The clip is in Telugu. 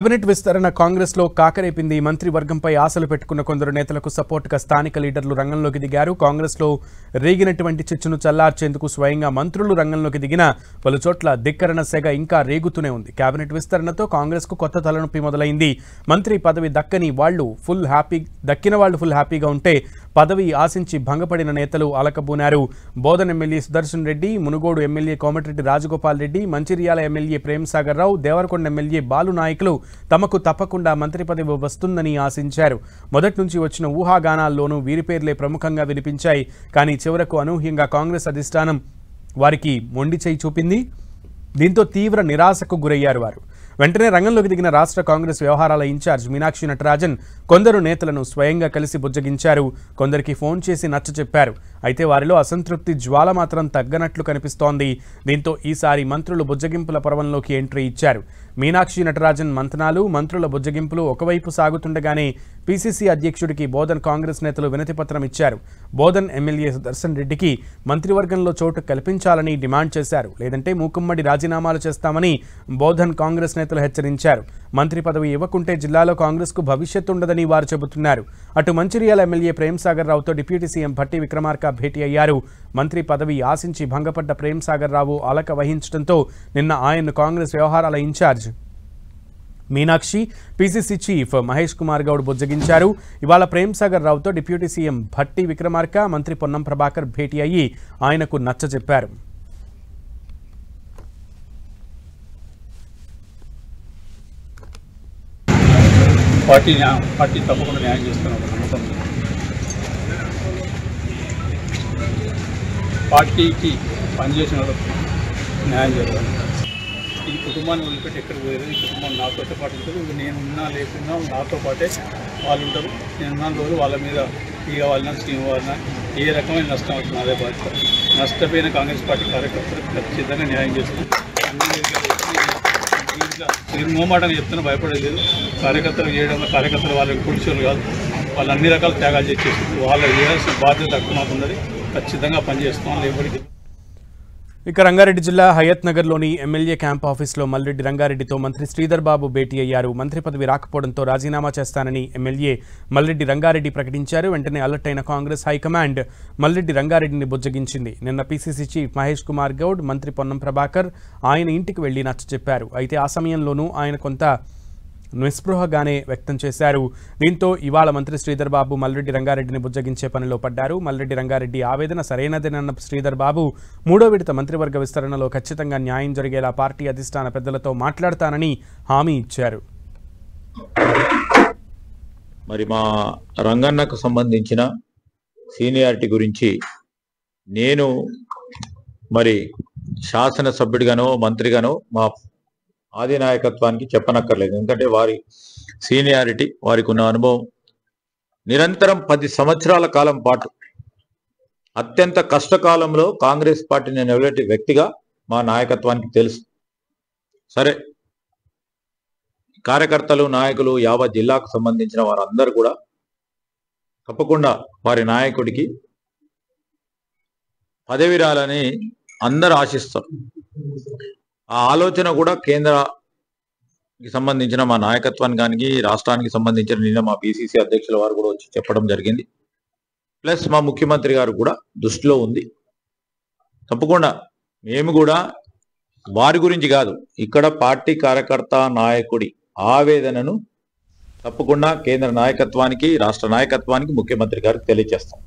కేబినెట్ విస్తరణ కాంగ్రెస్ లో కాకరేపింది. మంత్రివర్గంపై ఆశలు పెట్టుకున్న కొందరు నేతలకు సపోర్టుగా స్థానిక లీడర్లు రంగంలోకి దిగారు. కాంగ్రెస్ లో రేగినటువంటి చిచ్చును చల్లార్చేందుకు స్వయంగా మంత్రులు రంగంలోకి దిగిన పలు చోట్ల ధిక్కరణ సెగ ఇంకా రేగుతూనే ఉంది. కేబినెట్ విస్తరణతో కాంగ్రెస్ కు కొత్త తలనొప్పి మొదలైంది. మంత్రి పదవి దక్కిన వాళ్ళు ఫుల్ హ్యాపీగా ఉంటే పదవి ఆశించి భంగపడిన నేతలు అలకబూనారు. Bodhan MLA Sudarshan Reddy, Munugode MLA Komatireddy Rajagopal Reddy, Mancherial MLA Premsagar Rao, Devarakonda MLA Balu నాయకులు తమకు తప్పకుండా మంత్రి పదవి వస్తుందని ఆశించారు. మొదటి నుంచి వచ్చిన ఊహాగానాల్లోనూ వీరి పేర్లే ప్రముఖంగా వినిపించాయి. కానీ చివరకు అనూహ్యంగా కాంగ్రెస్ అధిష్టానం వారికి మొండి చేయి చూపింది. దీంతో తీవ్ర నిరాశకు గురయ్యారు వారు. వెంటనే రంగంలోకి దిగిన రాష్ట్ర కాంగ్రెస్ వ్యవహారాల ఇన్ఛార్జ్ మీనాక్షి నటరాజన్ కొందరు నేతలను స్వయంగా కలిసి బుజ్జగించారు. కొందరికి ఫోన్ చేసి నచ్చచెప్పారు. అయితే వారిలో అసంతృప్తి జ్వాల మాత్రం తగ్గనట్లు కనిపిస్తోంది. దీంతో ఈసారి మంత్రులు బుజ్జగింపుల పర్వంలోకి ఎంట్రీ ఇచ్చారు. మీనాక్షి నటరాజన్ మంతనాలు, మంత్రుల బుజ్జగింపులు ఒకవైపు సాగుతుండగానే పీసీసీ అధ్యక్షుడికి బోధన్ కాంగ్రెస్ నేతలు వినతిపత్రం ఇచ్చారు. బోధన్ ఎమ్మెల్యే సుదర్శన్ రెడ్డికి మంత్రివర్గంలో చోటు కల్పించాలని డిమాండ్ చేశారు. లేదంటే మూకుమ్మడి రాజీనామాలు చేస్తామని బోధన్ కాంగ్రెస్ నేతలు హెచ్చరించారు. మంత్రి పదవి ఇవ్వకుంటే జిల్లాలో కాంగ్రెస్ కు భవిష్యత్తు ఉండదని వారు చెబుతున్నారు. అటు మంచిర్యాల ఎమ్మెల్యే ప్రేమ్సాగర్ రావుతో డిప్యూటీ సీఎం భట్టి విక్రమార్క భేటీ అయ్యారు. మంత్రి పదవి ఆశించి భంగపడ్డ ప్రేమ్సాగర్ రావు అలక వహించడంతో నిన్న ఆయన్ను కాంగ్రెస్ వ్యవహారాల incharge Meenakshi, PCC chief Mahesh Kumar Goud బుజ్జగించారు. ఇవాళ ప్రేమ్సాగర్ రావుతో డిప్యూటీ సీఎం భట్టి విక్రమార్క, మంత్రి పొన్నం ప్రభాకర్ భేటీ అయ్యి ఆయనకు నచ్చజెప్పారు. పార్టీ తప్పకుండా న్యాయం చేస్తున్న నమ్మకం, పార్టీకి పనిచేసిన న్యాయం చేయాలి. ఈ కుటుంబాన్ని వదిలిపెట్టి ఎక్కడ పోయారు, ఈ కుటుంబం నాతో పాటు ఉంటుంది. నేను ఉన్నా లేకున్నా నాతో పాటే వాళ్ళు ఉంటారు. నేనున్న రోజు వాళ్ళ మీద ఇక వాళ్ళ స్కీమ్ వాళ్ళ ఏ రకమైన నష్టం అవుతుంది అదే బాధ్యత. నష్టపోయిన కాంగ్రెస్ పార్టీ కార్యకర్తలకు ఖచ్చితంగా న్యాయం చేస్తుంది. దీంట్లో నిర్మోమాటంగా చెప్తున్నా, భయపడలేదు. కార్యకర్తలు చేయడంలో కార్యకర్తలు వాళ్ళకి పురుషులు కాదు, వాళ్ళు అన్ని రకాల త్యాగాలు చేసేసి వాళ్ళు చేయాల్సిన బాధ్యత అక్కడ మాకు ఉన్నది. ఖచ్చితంగా పనిచేస్తాం. లేబడికి ఇక రంగారెడ్డి జిల్లా హయత్ నగర్లోని ఎమ్మెల్యే క్యాంప్ ఆఫీస్లో మల్రెడ్డి రంగారెడ్డితో మంత్రి శ్రీధర్ బాబు భేటీ అయ్యారు. మంత్రి పదవి రాకపోవడంతో రాజీనామా చేస్తానని ఎమ్మెల్యే మల్రెడ్డి రంగారెడ్డి ప్రకటించారు. వెంటనే అలర్ట్ అయిన కాంగ్రెస్ హైకమాండ్ మల్రెడ్డి రంగారెడ్డిని బుజ్జగించింది. నిన్న పీసీసీ చీఫ్ మహేష్ కుమార్ గౌడ్, మంత్రి పొన్నం ప్రభాకర్ ఆయన ఇంటికి వెళ్లి నచ్చచెప్పారు. అయితే ఆ సమయంలోనూ ఆయన కొంత నిస్పృహగానే వ్యక్తం చేశారు. దీంతో ఇవాళ మంత్రి శ్రీధర్ బాబు మల్రెడ్డి రంగారెడ్డిని బుజ్జగించే పనిలో పడ్డారు. మల్రెడ్డి రంగారెడ్డి ఆవేదన సరైనదేనన్న శ్రీధర్ బాబు మూడో విడత మంత్రివర్గ విస్తరణలో ఖచ్చితంగా న్యాయం జరిగేలా పార్టీ అధిష్టాన పెద్దలతో మాట్లాడతానని హామీ ఇచ్చారు. మరి మా రంగన్నకు సంబంధించిన సీనియారిటీ గురించి నేను మరి శాసనసభ్యుడిగానో మంత్రిగానో మా ఆది నాయకత్వానికి చెప్పనక్కర్లేదు. ఎందుకంటే వారి సీనియారిటీ, వారికి ఉన్న అనుభవం, నిరంతరం 10 సంవత్సరాల కాలం పాటు అత్యంత కష్టకాలంలో కాంగ్రెస్ పార్టీని నిలబెట్టే వ్యక్తిగా మా నాయకత్వానికి తెలుసు. సరే, కార్యకర్తలు, నాయకులు, యావత్ జిల్లాకు సంబంధించిన వారందరూ కూడా తప్పకుండా వారి నాయకుడికి పదవి రాలని అందరూ ఆశిస్తారు. ఆ ఆలోచన కూడా కేంద్రానికి సంబంధించిన మా నాయకత్వానికి కానీ రాష్ట్రానికి సంబంధించిన నిన్న మా పీసీసీ అధ్యక్షుల వారు కూడా వచ్చి చెప్పడం జరిగింది. ప్లస్ మా ముఖ్యమంత్రి గారు కూడా దృష్టిలో ఉంది. తప్పకుండా మేము కూడా వారి గురించి కాదు, ఇక్కడ పార్టీ కార్యకర్త నాయకుడి ఆవేదనను తప్పకుండా కేంద్ర నాయకత్వానికి, రాష్ట్ర నాయకత్వానికి, ముఖ్యమంత్రి గారికి తెలియజేస్తాం.